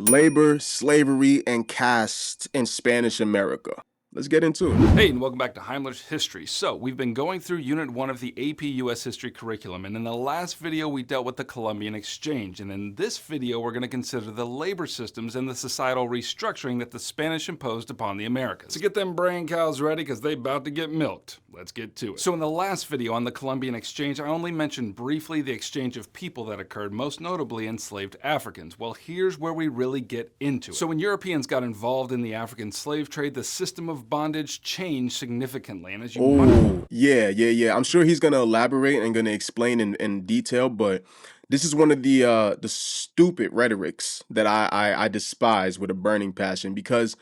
Labor, slavery, and caste in Spanish America. Let's get into it. Hey, and welcome back to Heimlich's History. So, we've been going through Unit 1 of the AP US History curriculum, and in the last video we dealt with the Columbian Exchange, and in this video we're going to consider the labor systems and the societal restructuring that the Spanish imposed upon the Americas. So get them brain cows ready, because they about to get milked. Let's get to it. So in the last video on the Columbian Exchange, I only mentioned briefly the exchange of people that occurred, most notably enslaved Africans. Well, here's where we really get into it. So when Europeans got involved in the African slave trade, the system of bondage changed significantly, and as you Yeah. I'm sure he's gonna elaborate and gonna explain in detail, but this is one of the stupid rhetorics that I despise with a burning passion, because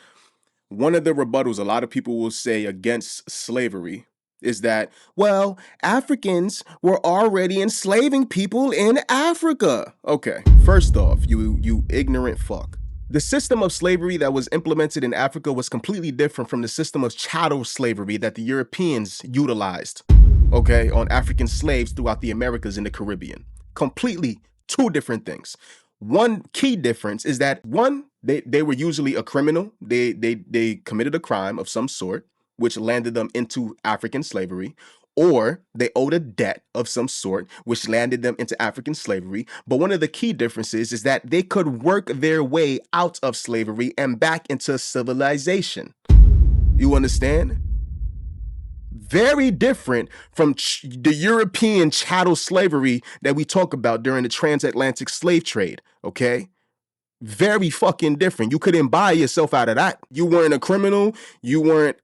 one of the rebuttals a lot of people will say against slavery is that, well, Africans were already enslaving people in Africa. Okay, first off, you ignorant fuck. The system of slavery that was implemented in Africa was completely different from the system of chattel slavery that the Europeans utilized, okay, on African slaves throughout the Americas and the Caribbean. Completely two different things. One key difference is that, one, they were usually a criminal. They committed a crime of some sort, which landed them into African slavery, or they owed a debt of some sort, which landed them into African slavery. But one of the key differences is that they could work their way out of slavery and back into civilization. You understand? Very different from the European chattel slavery that we talk about during the transatlantic slave trade, okay? Very fucking different. You couldn't buy yourself out of that. You weren't a criminal. You weren't,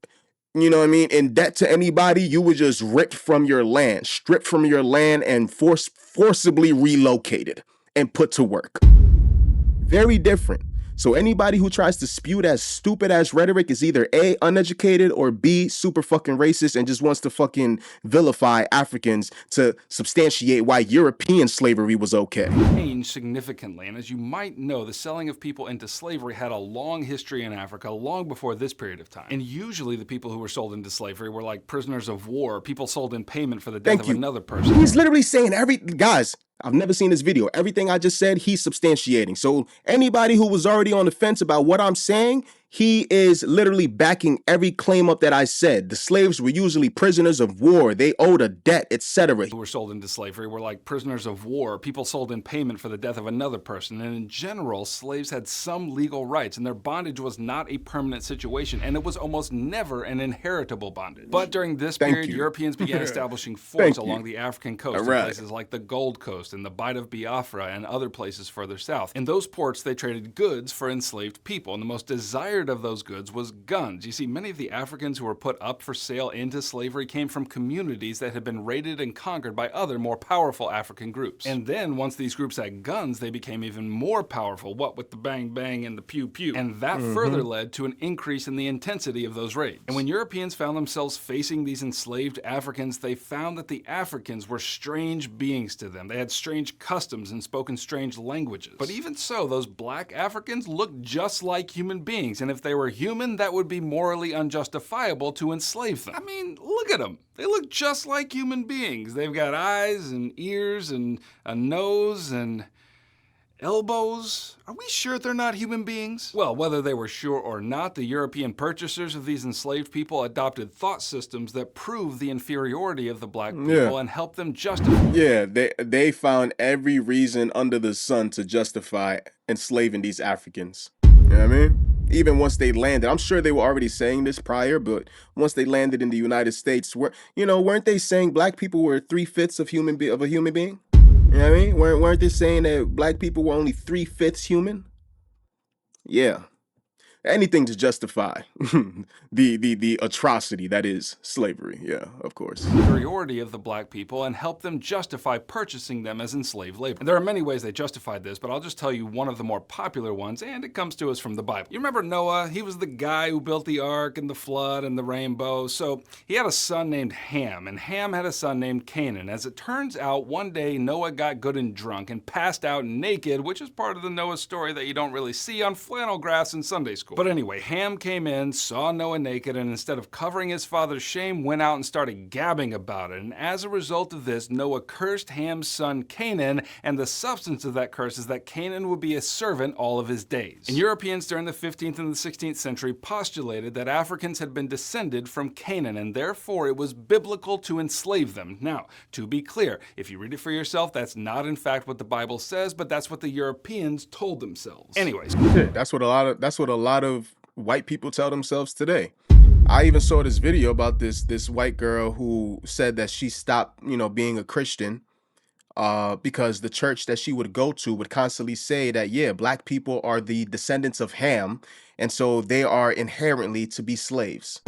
you know what I mean, in debt to anybody. You were just ripped from your land, stripped from your land, and forcibly relocated and put to work. Very different. So anybody who tries to spew that stupid ass rhetoric is either A, uneducated, or B, super fucking racist and just wants to fucking vilify Africans to substantiate why European slavery was okay. Changed significantly, and as you might know, the selling of people into slavery had a long history in Africa long before this period of time. And usually the people who were sold into slavery were like prisoners of war, people sold in payment for the death of another person. He's literally saying guys, I've never seen this video. Everything I just said, he's substantiating. So anybody who was already on the fence about what I'm saying, he is literally backing every claim up that I said. The slaves were usually prisoners of war. They owed a debt, etc. Who were sold into slavery were like prisoners of war, people sold in payment for the death of another person. And in general, slaves had some legal rights, and their bondage was not a permanent situation, and it was almost never an inheritable bondage. But during this period, Europeans began establishing forts along the African coast, in places like the Gold Coast and the Bight of Biafra and other places further south. In those ports, they traded goods for enslaved people, and the most desired of those goods was guns. You see, many of the Africans who were put up for sale into slavery came from communities that had been raided and conquered by other more powerful African groups. And then, once these groups had guns, they became even more powerful, what with the bang bang and the pew pew. And that further led to an increase in the intensity of those raids. And when Europeans found themselves facing these enslaved Africans, they found that the Africans were strange beings to them. They had strange customs and spoken strange languages. But even so, those black Africans looked just like human beings, and if they were human, that would be morally unjustifiable to enslave them. I mean, look at them. They look just like human beings. They've got eyes and ears and a nose and elbows. Are we sure they're not human beings? Well, whether they were sure or not, the European purchasers of these enslaved people adopted thought systems that proved the inferiority of the black people and helped them justify. Yeah, they found every reason under the sun to justify enslaving these Africans. You know what I mean? Even once they landed, I'm sure they were already saying this prior, but once they landed in the United States, weren't they saying black people were 3/5 of a human being? You know what I mean? Weren't they saying that black people were only 3/5 human? Yeah. Anything to justify the atrocity that is slavery. Yeah, of course. Superiority of the black people and help them justify purchasing them as enslaved labor. And there are many ways they justified this, but I'll just tell you one of the more popular ones, and it comes to us from the Bible. You remember Noah? He was the guy who built the ark and the flood and the rainbow. So he had a son named Ham, and Ham had a son named Canaan. As it turns out, one day Noah got good and drunk and passed out naked, which is part of the Noah story that you don't really see on flannel graphs in Sunday school. But anyway, Ham came in, saw Noah naked, and instead of covering his father's shame, went out and started gabbing about it. And as a result of this, Noah cursed Ham's son Canaan, and the substance of that curse is that Canaan would be a servant all of his days. And Europeans during the 15th and the 16th century postulated that Africans had been descended from Canaan, and therefore it was biblical to enslave them. Now, to be clear, if you read it for yourself, that's not in fact what the Bible says, but that's what the Europeans told themselves. Anyways. Yeah, that's what a lot of white people tell themselves today. I even saw this video about this white girl who said that she stopped, being a Christian because the church that she would go to would constantly say that, yeah, black people are the descendants of Ham, and so they are inherently to be slaves,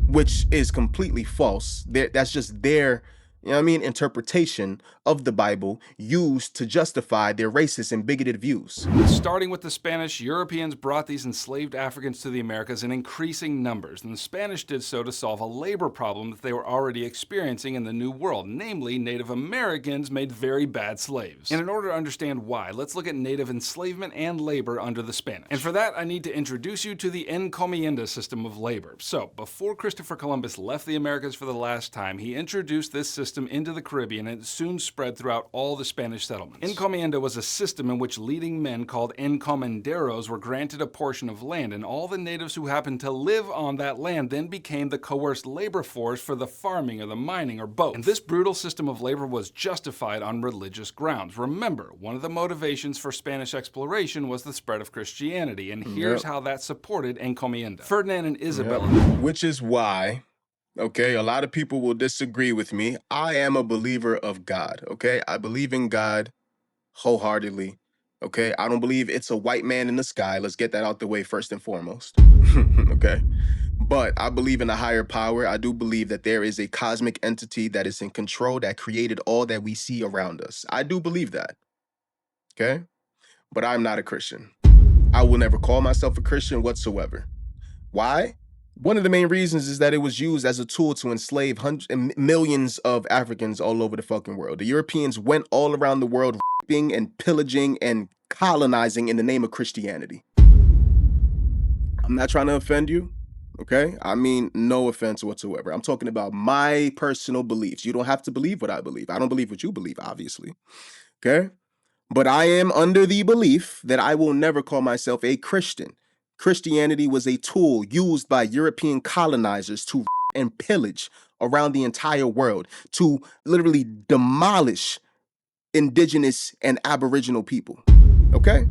which is completely false. That's just their, interpretation of the Bible used to justify their racist and bigoted views. Starting with the Spanish, Europeans brought these enslaved Africans to the Americas in increasing numbers, and the Spanish did so to solve a labor problem that they were already experiencing in the New World, namely Native Americans made very bad slaves. And in order to understand why, let's look at native enslavement and labor under the Spanish. And for that, I need to introduce you to the Encomienda system of labor. So, before Christopher Columbus left the Americas for the last time, he introduced this system into the Caribbean, and it soon spread throughout all the Spanish settlements. Encomienda was a system in which leading men called encomenderos were granted a portion of land, and all the natives who happened to live on that land then became the coerced labor force for the farming or the mining or both. And this brutal system of labor was justified on religious grounds. Remember, one of the motivations for Spanish exploration was the spread of Christianity, and here's how that supported encomienda. Ferdinand and Isabella. Which is why, okay, a lot of people will disagree with me. I am a believer of God, okay? I believe in God wholeheartedly, okay? I don't believe it's a white man in the sky. Let's get that out the way first and foremost, okay? But I believe in a higher power. I do believe that there is a cosmic entity that is in control that created all that we see around us. I do believe that, okay? But I'm not a Christian. I will never call myself a Christian whatsoever. Why? One of the main reasons is that it was used as a tool to enslave millions of Africans all over the fucking world. The Europeans went all around the world raping and pillaging and colonizing in the name of Christianity. I'm not trying to offend you, okay? I mean, no offense whatsoever. I'm talking about my personal beliefs. You don't have to believe what I believe. I don't believe what you believe, obviously, okay? But I am under the belief that I will never call myself a Christian. Christianity was a tool used by European colonizers to and pillage around the entire world, to literally demolish indigenous and aboriginal people. Okay?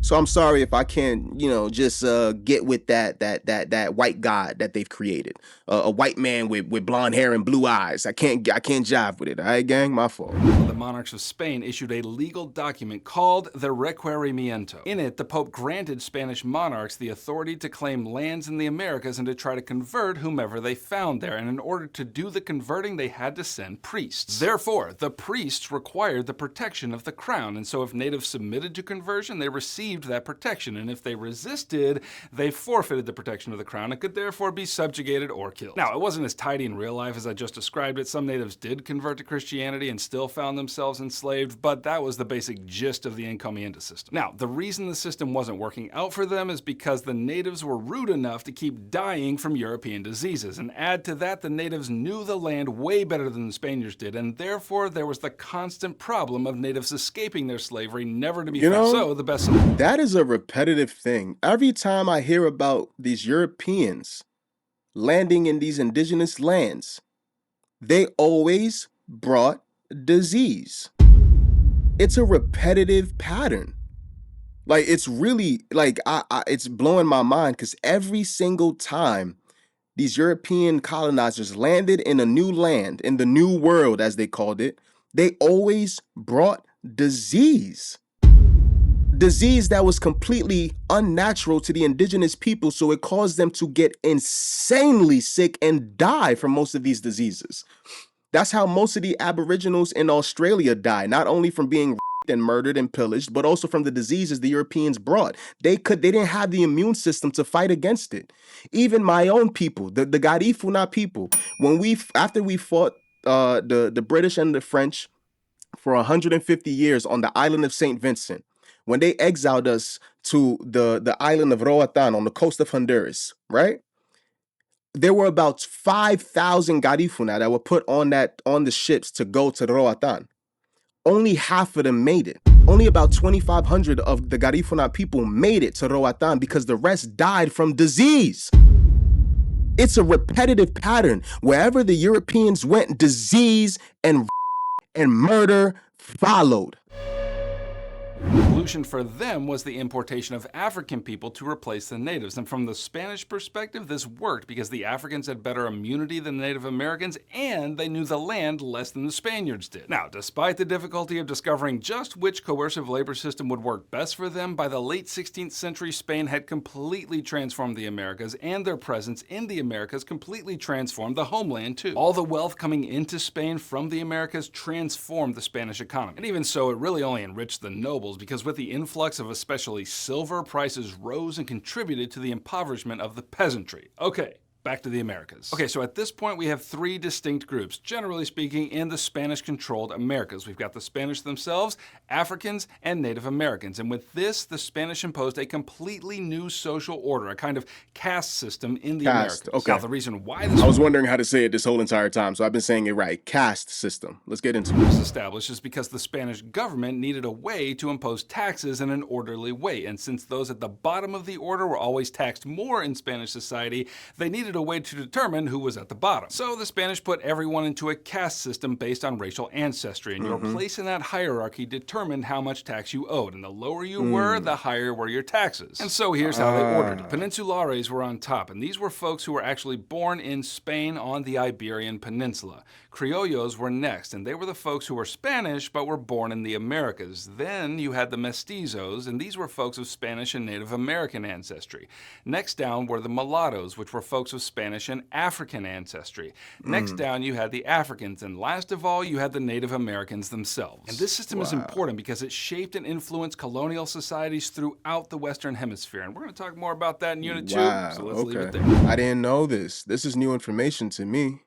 So I'm sorry if I can't, just get with that white god that they've created, a white man with blonde hair and blue eyes. I can't jive with it. All right, gang, my fault. The monarchs of Spain issued a legal document called the Requerimiento. In it, the Pope granted Spanish monarchs the authority to claim lands in the Americas and to try to convert whomever they found there. And in order to do the converting, they had to send priests. Therefore, the priests required the protection of the crown. And so if natives submitted to conversion, they received that protection, and if they resisted, they forfeited the protection of the crown and could therefore be subjugated or killed. Now, it wasn't as tidy in real life as I just described it. Some natives did convert to Christianity and still found themselves enslaved, but that was the basic gist of the encomienda system. Now, the reason the system wasn't working out for them is because the natives were rude enough to keep dying from European diseases, and add to that, the natives knew the land way better than the Spaniards did, and therefore there was the constant problem of natives escaping their slavery, never to be found. So, the best solution. That is a repetitive thing. Every time I hear about these Europeans landing in these indigenous lands, they always brought disease. It's a repetitive pattern. Like, it's really, like, it's blowing my mind because every single time these European colonizers landed in a new land, in the new world, as they called it, they always brought disease. Disease that was completely unnatural to the indigenous people, so it caused them to get insanely sick and die from most of these diseases. That's how most of the Aboriginals in Australia die, not only from being raped and murdered and pillaged, but also from the diseases the Europeans brought. They didn't have the immune system to fight against it. Even my own people, the Garifuna people, after we fought the British and the French for 150 years on the island of St. Vincent, when they exiled us to the island of Roatan on the coast of Honduras, right? There were about 5,000 Garifuna that were put on the ships to go to Roatan. Only half of them made it. Only about 2,500 of the Garifuna people made it to Roatan because the rest died from disease. It's a repetitive pattern. Wherever the Europeans went, disease and murder followed. The solution for them was the importation of African people to replace the natives. And from the Spanish perspective, this worked because the Africans had better immunity than Native Americans, and they knew the land less than the Spaniards did. Now, despite the difficulty of discovering just which coercive labor system would work best for them, by the late 16th century, Spain had completely transformed the Americas, and their presence in the Americas completely transformed the homeland too. All the wealth coming into Spain from the Americas transformed the Spanish economy. And even so, it really only enriched the nobles, because with the influx of especially silver, prices rose and contributed to the impoverishment of the peasantry. Okay, back to the Americas. Okay, so at this point we have three distinct groups, generally speaking, in the Spanish-controlled Americas. We've got the Spanish themselves, Africans, and Native Americans. And with this, the Spanish imposed a completely new social order, a kind of caste system in the Americas. Okay. Now, the reason why this I was wondering how to say it this whole entire time, so I've been saying it right. Caste system. Let's get into it. was established is because the Spanish government needed a way to impose taxes in an orderly way. And since those at the bottom of the order were always taxed more in Spanish society, they needed a way to determine who was at the bottom. So the Spanish put everyone into a caste system based on racial ancestry, and your place in that hierarchy determined how much tax you owed, and the lower you were, the higher were your taxes. And so here's how they ordered it. Peninsulares were on top, and these were folks who were actually born in Spain on the Iberian Peninsula. Criollos were next, and they were the folks who were Spanish but were born in the Americas. Then you had the Mestizos, and these were folks of Spanish and Native American ancestry. Next down were the mulattoes, which were folks of Spanish and African ancestry. Next down you had the Africans, and last of all you had the Native Americans themselves. And this system is important because it shaped and influenced colonial societies throughout the Western Hemisphere. And we're going to talk more about that in Unit 2, so let's leave it there. I didn't know this. This is new information to me.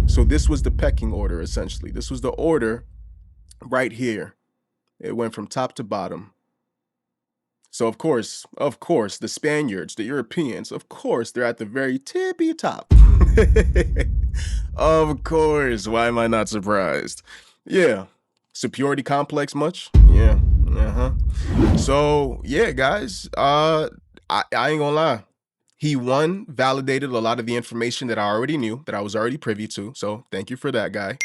So this was the pecking order, essentially. This was the order right here. It went from top to bottom. So of course, the Spaniards, the Europeans, of course, they're at the very tippy top. Of course. Why am I not surprised? Yeah. Superiority complex much? Yeah. So yeah, guys, I ain't gonna lie. He validated a lot of the information that I already knew, that I was already privy to. So thank you for that, guy.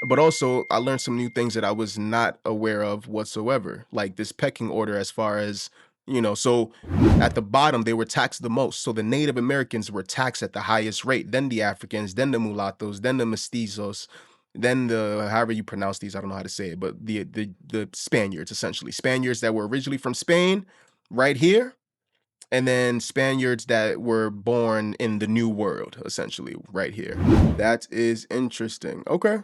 But also, I learned some new things that I was not aware of whatsoever, like this pecking order as far as, so at the bottom, they were taxed the most. So the Native Americans were taxed at the highest rate, then the Africans, then the mulattoes, then the mestizos, then however you pronounce these, I don't know how to say it, but the Spaniards, essentially. Spaniards that were originally from Spain, right here. And then Spaniards that were born in the New World, essentially, right here. That is interesting. Okay.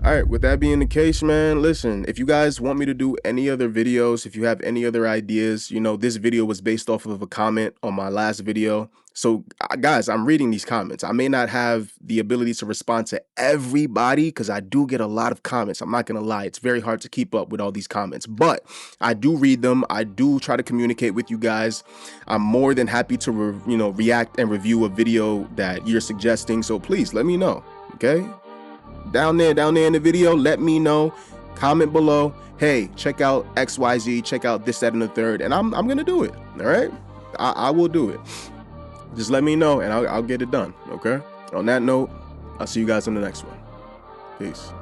All right, with that being the case, man, listen, if you guys want me to do any other videos, if you have any other ideas, this video was based off of a comment on my last video. So guys, I'm reading these comments. I may not have the ability to respond to everybody because I do get a lot of comments. I'm not going to lie. It's very hard to keep up with all these comments, but I do read them. I do try to communicate with you guys. I'm more than happy to, react and review a video that you're suggesting. So please let me know. Okay. Down there in the video, let me know. Comment below. Hey, check out XYZ. Check out this, that, and the third. And I'm going to do it. All right. I will do it. Just let me know and I'll get it done. Okay. On that note, I'll see you guys on the next one. Peace.